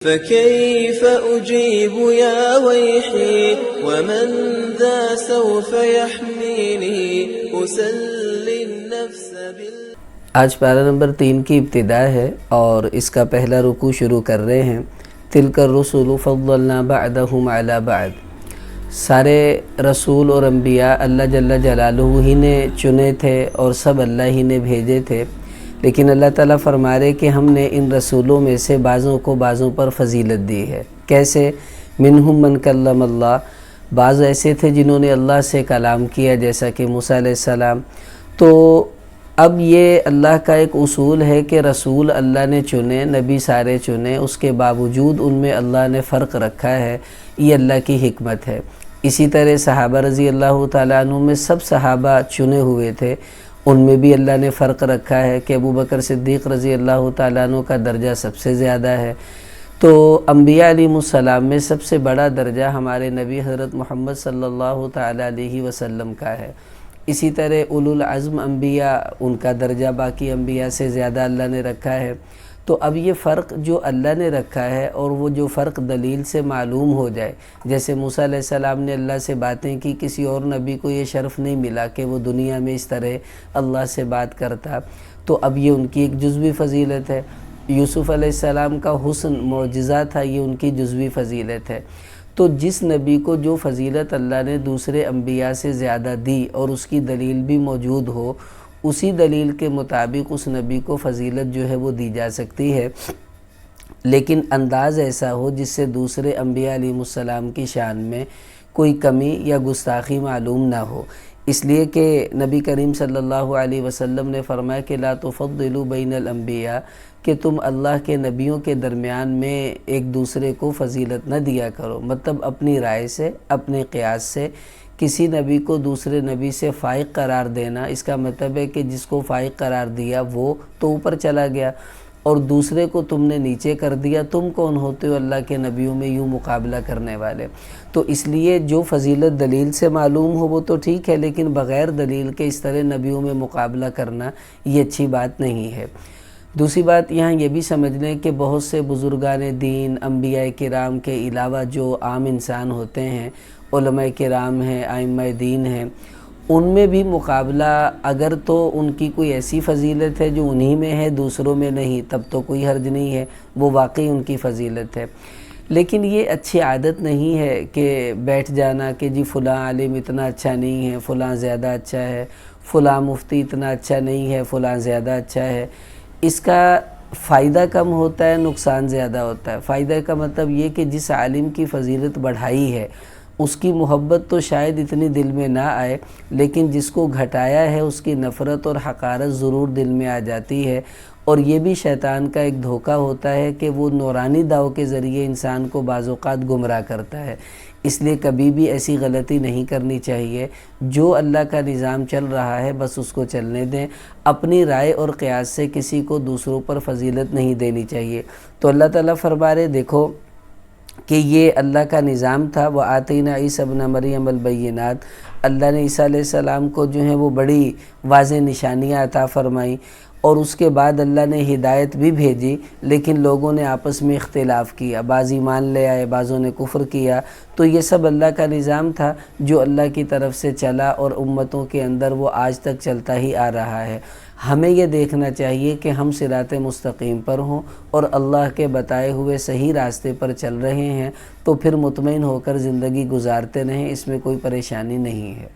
فكيف أجيب يا ويحي ومن ذا سوف يحميني أسلي النفس آج پارہ نمبر 3 کی ابتدا ہے اور اس کا پہلا رکوع شروع کر رہے ہیں۔ تلک الرسل فضلنا بعدهم على بعد۔ سارے رسول اور انبیاء اللہ جل جلالہ ہی نے چنے تھے اور سب اللہ ہی نے بھیجے تھے، لیکن اللہ تعالیٰ فرما رہے کہ ہم نے ان رسولوں میں سے بعضوں کو بعضوں پر فضیلت دی ہے۔ کیسے؟ منہم من کلم اللہ، بعض ایسے تھے جنہوں نے اللہ سے کلام کیا، جیسا کہ موسیٰ علیہ السلام۔ تو اب یہ اللہ کا ایک اصول ہے کہ رسول اللہ نے چنے، نبی سارے چنے، اس کے باوجود ان میں اللہ نے فرق رکھا ہے، یہ اللہ کی حکمت ہے۔ اسی طرح صحابہ رضی اللہ تعالیٰ عنہ میں سب صحابہ چنے ہوئے تھے، ان میں بھی اللہ نے فرق رکھا ہے کہ ابو بکر صدیق رضی اللہ تعالیٰ عنہ کا درجہ سب سے زیادہ ہے۔ تو انبیاء علیہ السلام میں سب سے بڑا درجہ ہمارے نبی حضرت محمد صلی اللہ تعالیٰ علیہ وسلم کا ہے۔ اسی طرح اولو العزم انبیاء، ان کا درجہ باقی انبیاء سے زیادہ اللہ نے رکھا ہے۔ تو اب یہ فرق جو اللہ نے رکھا ہے اور وہ جو فرق دلیل سے معلوم ہو جائے، جیسے موسیٰ علیہ السلام نے اللہ سے باتیں کی، کسی اور نبی کو یہ شرف نہیں ملا کہ وہ دنیا میں اس طرح اللہ سے بات کرتا، تو اب یہ ان کی ایک جزوی فضیلت ہے۔ یوسف علیہ السلام کا حسن معجزہ تھا، یہ ان کی جزوی فضیلت ہے۔ تو جس نبی کو جو فضیلت اللہ نے دوسرے انبیاء سے زیادہ دی اور اس کی دلیل بھی موجود ہو، اسی دلیل کے مطابق اس نبی کو فضیلت جو ہے وہ دی جا سکتی ہے، لیکن انداز ایسا ہو جس سے دوسرے انبیاء علیہ السلام کی شان میں کوئی کمی یا گستاخی معلوم نہ ہو۔ اس لیے کہ نبی کریم صلی اللہ علیہ وسلم نے فرمایا کہ لا تفضلوا بین الانبیاء، کہ تم اللہ کے نبیوں کے درمیان میں ایک دوسرے کو فضیلت نہ دیا کرو، مطلب اپنی رائے سے، اپنے قیاس سے کسی نبی کو دوسرے نبی سے فائق قرار دینا، اس کا مطلب ہے کہ جس کو فائق قرار دیا وہ تو اوپر چلا گیا اور دوسرے کو تم نے نیچے کر دیا، تم کون ہوتے ہو اللہ کے نبیوں میں یوں مقابلہ کرنے والے؟ تو اس لیے جو فضیلت دلیل سے معلوم ہو وہ تو ٹھیک ہے، لیکن بغیر دلیل کے اس طرح نبیوں میں مقابلہ کرنا یہ اچھی بات نہیں ہے۔ دوسری بات یہاں یہ بھی سمجھ لیں کہ بہت سے بزرگان دین، انبیاء کرام کے علاوہ جو عام انسان ہوتے ہیں، علماء کرام ہیں، ائمہ دین ہیں، ان میں بھی مقابلہ اگر تو ان کی کوئی ایسی فضیلت ہے جو انہی میں ہے دوسروں میں نہیں، تب تو کوئی حرج نہیں ہے، وہ واقعی ان کی فضیلت ہے۔ لیکن یہ اچھی عادت نہیں ہے کہ بیٹھ جانا کہ جی فلاں عالم اتنا اچھا نہیں ہے، فلاں زیادہ اچھا ہے، فلاں مفتی اتنا اچھا نہیں ہے، فلاں زیادہ اچھا ہے۔ اس کا فائدہ کم ہوتا ہے، نقصان زیادہ ہوتا ہے۔ فائدہ کا مطلب یہ کہ جس عالم کی فضیلت بڑھائی ہے اس کی محبت تو شاید اتنی دل میں نہ آئے، لیکن جس کو گھٹایا ہے اس کی نفرت اور حقارت ضرور دل میں آ جاتی ہے، اور یہ بھی شیطان کا ایک دھوکہ ہوتا ہے کہ وہ نورانی داؤ کے ذریعے انسان کو بعض اوقات گمراہ کرتا ہے۔ اس لیے کبھی بھی ایسی غلطی نہیں کرنی چاہیے۔ جو اللہ کا نظام چل رہا ہے بس اس کو چلنے دیں، اپنی رائے اور قیاس سے کسی کو دوسروں پر فضیلت نہیں دینی چاہیے۔ تو اللہ تعالیٰ فرما رہے دیکھو کہ یہ اللہ کا نظام تھا۔ وَآتَيْنَا عِيسَى ابْنَ مَرْيَمَ الْبَيِّنَاتِ، اللہ نے عیسیٰ علیہ السلام کو جو ہیں وہ بڑی واضح نشانیاں عطا فرمائیں، اور اس کے بعد اللہ نے ہدایت بھی بھیجی، لیکن لوگوں نے آپس میں اختلاف کیا، بعض ایمان لے آئے، بعضوں نے کفر کیا۔ تو یہ سب اللہ کا نظام تھا جو اللہ کی طرف سے چلا اور امتوں کے اندر وہ آج تک چلتا ہی آ رہا ہے۔ ہمیں یہ دیکھنا چاہیے کہ ہم صراط مستقیم پر ہوں اور اللہ کے بتائے ہوئے صحیح راستے پر چل رہے ہیں، تو پھر مطمئن ہو کر زندگی گزارتے رہیں، اس میں کوئی پریشانی نہیں ہے۔